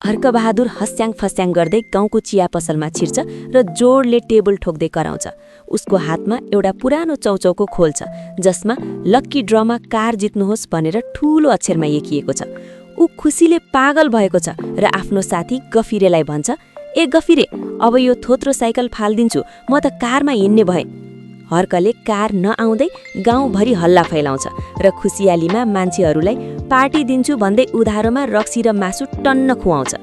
हर्कबहादुर हस्याङ फस्याङ गर्दै गाउँको चिया पसलमा छिर्छ र जोडले टेबल ठोक्दै कराउँछ। उसको हातमा एउटा पुरानो चौचौको खोल छ जसमा लक्की ड्रमा कार जित्नुहोस् भनेर ठूलो अक्षरमा लेखिएको छ। ऊ खुसीले पागल भएको छ र आफ्नो साथी गफिरेलाई भन्छ, ए गफिरे, अब यो थोत्रो साइकल फाल्दिन्छु, म त कारमा हिँड्ने भए। हर्कले कार नआउँदै गाउँभरि हल्ला फैलाउँछ र खुसियालीमा मान्छेहरूलाई पार्टी दिन्छु भन्दै उधारोमा रक्सी र मासु टन्न खुवाउँछ।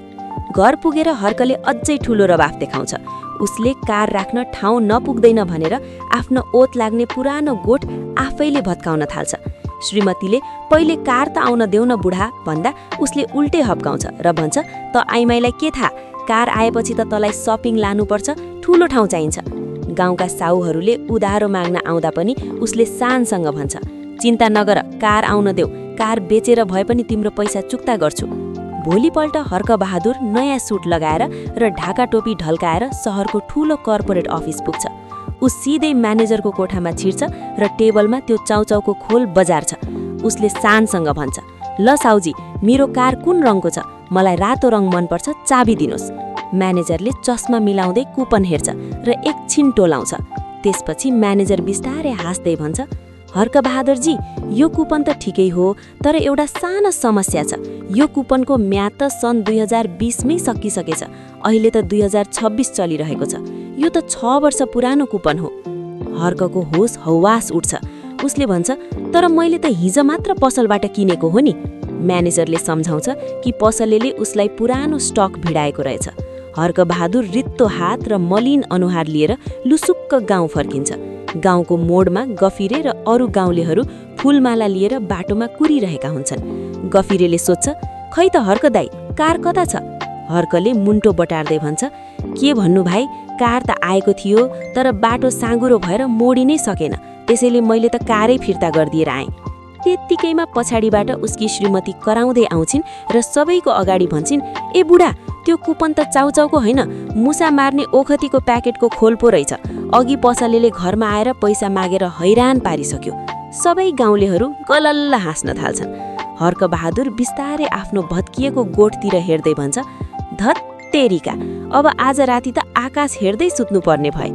घर पुगेर हर्कले अझै ठूलो रवाफ देखाउँछ। उसले कार राख्न ठाउँ नपुग्दैन भनेर आफ्नो ओत लाग्ने पुरानो गोठ आफैले भत्काउन थाल्छ। श्रीमतीले पहिले कार त आउन देऊ न बुढा भन्दा उसले उल्टे हप्काउँछ र भन्छ, त आइमाईलाई के थाहा, कार आएपछि त तँलाई सपिङ लानुपर्छ, ठूलो ठाउँ चाहिन्छ। गाउँका साहुहरूले उधारो माग्न आउँदा पनि उसले शानसँग भन्छ, चिन्ता नगर, कार आउन देऊ, कार बेचेर भए पनि तिम्रो पैसा चुक्ता गर्छु। भोलिपल्ट हर्कबहादुर नयाँ सुट लगाएर र ढाका टोपी ढल्काएर सहरको ठूलो कर्पोरेट अफिस पुग्छ। ऊ सिधै म्यानेजरको कोठामा छिर्छ र टेबलमा त्यो चाउचाउको खोल बजार्छ। उसले शानसँग भन्छ, ल साउजी, मेरो कार कुन रङको छ, मलाई रातो रङ मनपर्छ, चाबी दिनुहोस्। म्यानेजरले चस्मा मिलाउँदै कुपन हेर्छ र एकछिन टोलाउँछ। त्यसपछि म्यानेजर बिस्तारै हाँस्दै भन्छ, हर्कबहादुरजी, यो कुपन त ठिकै हो, तर एउटा सानो समस्या छ। यो कुपनको म्याद त सन् 2020 मै सकिसकेछ, अहिले त 2026 चलिरहेको छ। यो त 6 वर्ष पुरानो कुपन हो। हर्कको होस हौवास उठ्छ। उसले भन्छ, तर मैले त हिजो मात्र पसलबाट किनेको हो नि। म्यानेजरले सम्झाउँछ कि पसलेले उसलाई पुरानो स्टक भिडाएको रहेछ। हर्कबहादुर रित्तो हात र मलिन अनुहार लिएर लुसुक्क गाउँ फर्किन्छ। गाउँको मोडमा गफिरे र अरू गाउँलेहरू फूलमाला लिएर बाटोमा कुरिरहेका हुन्छन्। गफिरेले सोध्छ, खै त हर्क दाई, कार कता छ? हर्कले मुन्टो बटार्दै भन्छ, के भन्नु भाइ, कार त आएको थियो, तर बाटो साँगुरो भएर मोडी नै सकेन, त्यसैले मैले त कारै फिर्ता गरिदिएर आएँ। त्यत्तिकैमा पछाडिबाट उसकी श्रीमती कराउँदै आउँछिन् र सबैको अगाडि भन्छन्, ए बुढा, त्यो कुपन त चाउचाउको होइन, मुसा मार्ने ओखतीको प्याकेटको खोल पो रहेछ। अघि पसलेले घरमा आएर पैसा मागेर हैरान पारिसक्यो। सबै गाउँलेहरू गलल्ल हाँस्न थाल्छन्। हर्कबहादुर बिस्तारै आफ्नो भत्किएको गोठतिर हेर्दै भन्छ, धत तेरिका, अब आज राति त आकाश हेर्दै सुत्नुपर्ने भए।